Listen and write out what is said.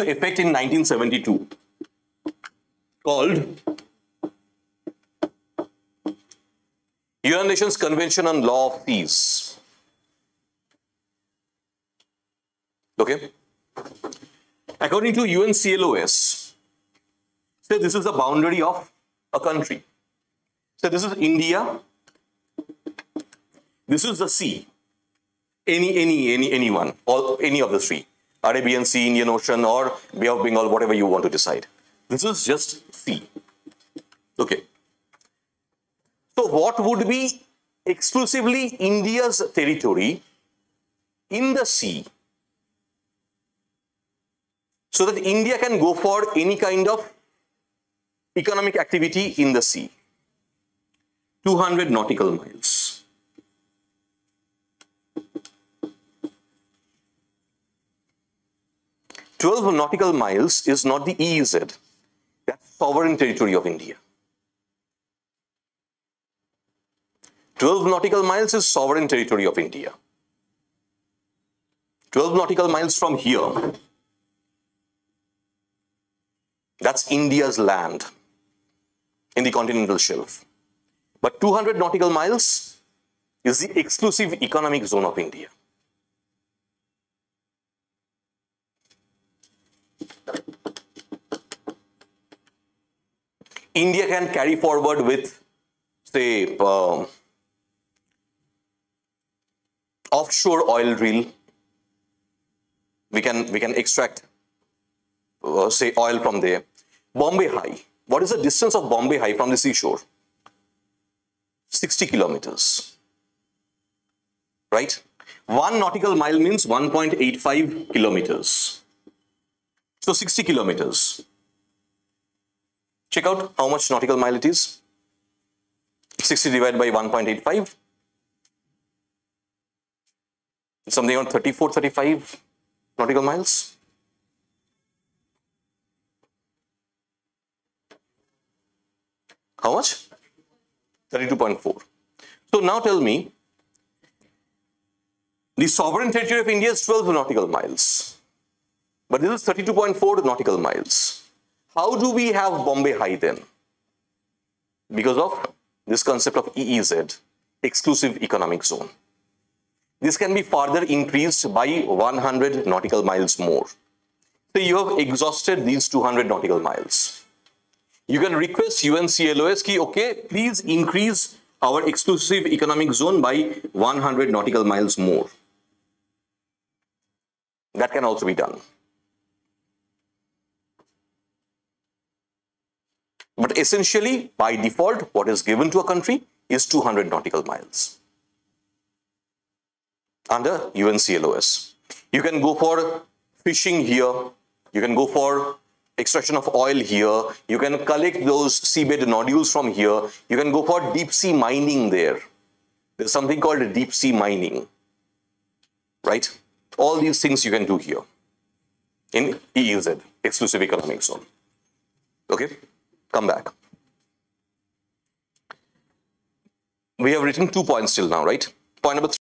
effect in 1972 called United Nations Convention on Law of Seas. Okay. According to UNCLOS, say this is the boundary of a country. So this is India. This is the sea. Anyone, or any of the three. Arabian Sea, Indian Ocean, or Bay of Bengal, whatever you want to decide. This is just sea. Okay. So what would be exclusively India's territory in the sea, so that India can go for any kind of economic activity in the sea? 200 nautical miles. "12 nautical miles is not the EEZ. That's sovereign territory of India. 12 nautical miles is sovereign territory of India. 12 nautical miles from here, that's India's land in the continental shelf. But 200 nautical miles is the exclusive economic zone of India. India can carry forward with, say, offshore oil drill. We can extract, say, oil from there. Bombay High. What is the distance of Bombay High from the seashore? 60 kilometers. Right? 1 nautical mile means 1.85 kilometers. So 60 kilometers. Check out how much nautical mile it is. 60 divided by 1.85. Something around 34, 35 nautical miles. How much? 32.4. So now tell me, the sovereign territory of India is 12 nautical miles. But this is 32.4 nautical miles. How do we have Bombay High then? Because of this concept of EEZ, exclusive economic zone. This can be further increased by 100 nautical miles more. So you have exhausted these 200 nautical miles. You can request UNCLOS ki, okay, please increase our exclusive economic zone by 100 nautical miles more. That can also be done. But essentially, by default, what is given to a country is 200 nautical miles under UNCLOS. You can go for fishing here. You can go for extraction of oil here. You can collect those seabed nodules from here. You can go for deep sea mining there. There's something called deep sea mining, right? All these things you can do here in EEZ, exclusive economic zone. Okay? Come back. We have written 2 points till now, right? Point number 3.